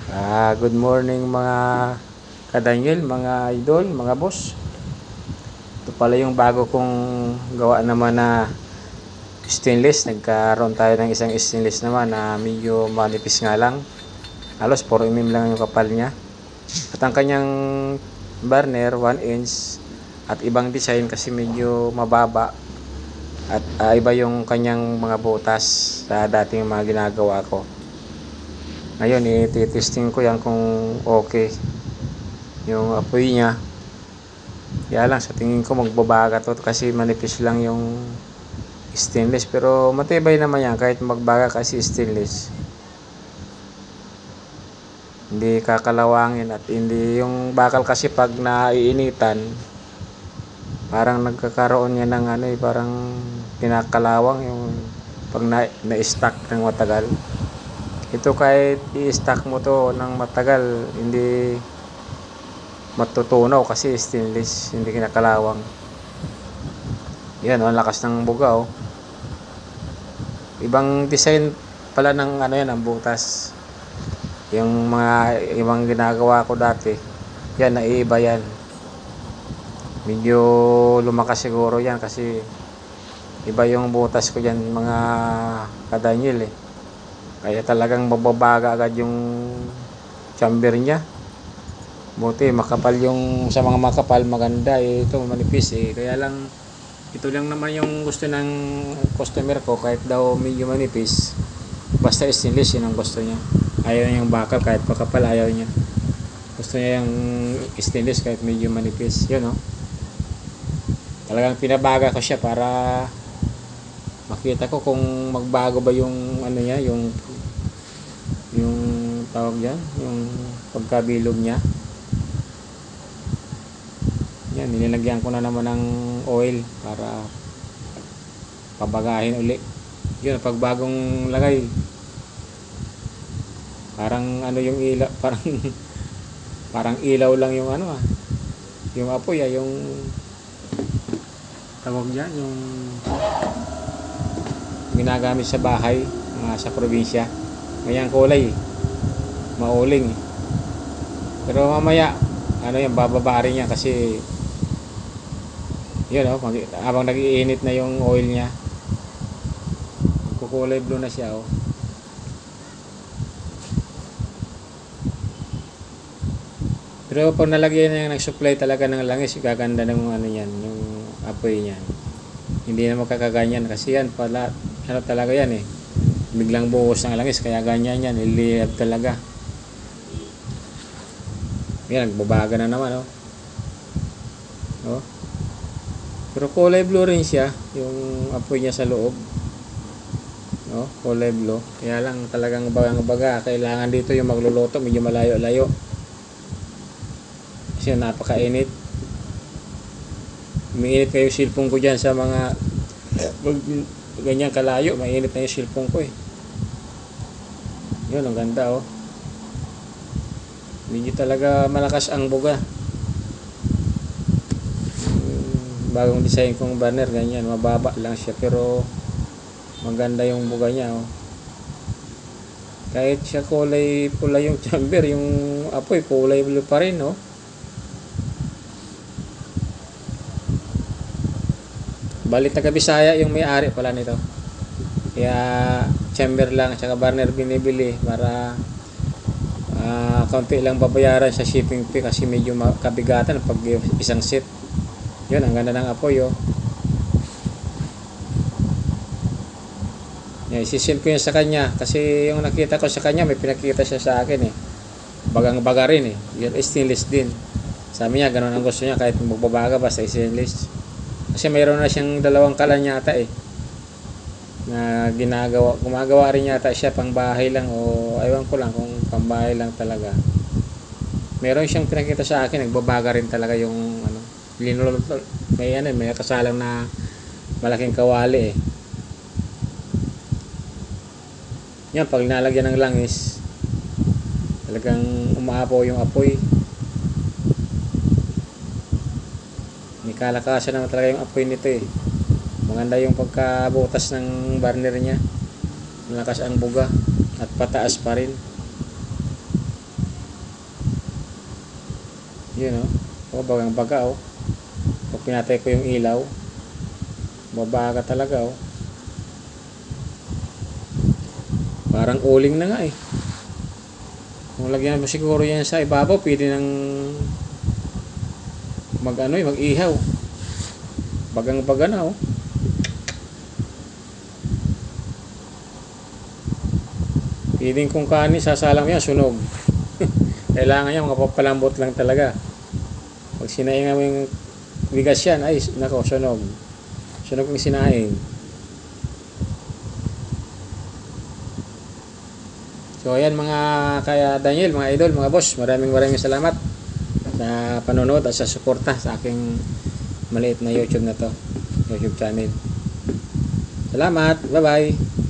Good morning mga kadanyel, mga idol, mga boss. Ito pala yung bago kong gawa naman na stainless. Nagkaroon tayo ng isang stainless naman na medyo manipis nga lang. Halos 4 mm lang yung kapal niya. At ang kanyang burner 1 inch at ibang design kasi medyo mababa. At iba yung kanyang mga butas sa dating mga ginagawa ko. Ngayon, i-testing ko yan kung okay yung apoy niya. Kaya lang sa tingin ko magbabaga to kasi manipis lang yung stainless, pero matibay naman yan kahit magbaga kasi stainless. Hindi kakalawangin at hindi yung bakal kasi pag naiinitan parang nagkakaroon niya ng parang kinakalawang yung pag na-stack ng matagal. Ito kahit i-stack mo to ng matagal hindi matutunaw kasi stainless, hindi kinakalawang. Yan, ang lakas ng buga oh. Ibang design pala ng yan, ang butas. Yung mga ibang ginagawa ko dati, yan, naiiba yan. Medyo lumakas siguro yan kasi iba yung butas ko yan mga kadanyel eh. Kaya talagang mababaga agad yung chamber niya. Buti makapal yung sa mga makapal maganda eh, ito manipis eh. Kaya lang ito lang naman yung gusto ng customer ko, kahit daw medyo manipis basta stainless, yun ang gusto niya. Ayaw niya yung bakal kahit pakapal, ayaw niya. Gusto niya yung stainless kahit medyo manipis. Yun oh. Talagang pinabaga ko siya para makita ko kung magbago ba yung niya, yung tawag diyan, yung pagkabilog niya. Yan, nilagyan ko na naman ng oil para pabagahin uli. Yun, pag bagong lagay parang yung ilaw, parang parang ilaw lang yung yung apoy yung tawag diyan, yung ginagamit sa bahay, sa probinsya. Ngayang kulay mauling eh. Pero mamaya yan, bababa rin yan kasi yun oh, habang nag-iinit na yung oil niya kukulay blue na siya oh. Pero pag nalagyan na yung nag-supply talaga ng langis, gaganda ng yan, yung apoy niyan. Hindi na magkakaganyan kasi yan pala talaga yan eh, biglang buhos ng langis kaya ganyan yan, iliyab talaga. Yan, nagbabaga na naman oh. Oh. Pero kulay blue rin siya yung apoy niya sa loob. Oh, kulay blue. Kaya lang talagang bagang-baga. Kailangan dito yung magluluto medyo malayo-layo. Kasi napakainit. Umiinit kayo yung cellphone ko dyan sa mga ganyan kalayo. Mainit na yung cellphone ko eh. Yun, ang ganda oh. Medyo talaga malakas ang buga. Bagong design kong burner, ganyan, mababa lang siya pero maganda yung buga niya oh. Kahit siya kulay pula yung chamber, yung apoy kulay blue pa rin oh. Bali taga Bisaya yung may-ari pala nito, kaya chamber lang at saka burner binibili para kaunti lang babayaran sa shipping fee kasi medyo kabigatan pag isang set. Yun, ang ganda ng apoy oh. Yan, isisend ko yun sa kanya kasi yung nakita ko sa kanya may pinakita siya sa akin eh, bagang baga rin eh. Yun, stainless din. Sabi niya ganun ang gusto niya kahit magbabaga basta stainless. Kasi mayroon na siyang dalawang kalan yata eh na gumagawa rin yata siya pang bahay lang o aywan ko lang kung pang bahay lang talaga. Meron siyang pinakita sa akin, nagbabaga rin talaga yung linulot, may kasalang na malaking kawali eh. Yan, pag nalagyan ng langis talagang umaapaw yung apoy. May kalakasan naman talaga yung apoy nito eh. Maganda yung pagkabutas ng burner niya, malakas ang buga at pataas pa rin. Yun oh. O, bagang baga oh. Pag pinatay ko yung ilaw, babaga talaga oh. Parang uling na nga eh. Kung lagyan mo siguro yan sa ibabaw, pwede nang mag-ihaw. Bagang baga na oh. Pwedeng kung kanin, sasalang yan, sunog. Kailangan yan, mapapalambot lang talaga. Pag sinaingan mo yung bigas yan, ay, nako, sunog. Sunog yung sinaing. So ayan mga kaya Daniel, mga idol, mga boss, maraming salamat sa panonood at sa suporta sa aking maliit na YouTube na to, YouTube channel. Salamat, bye bye.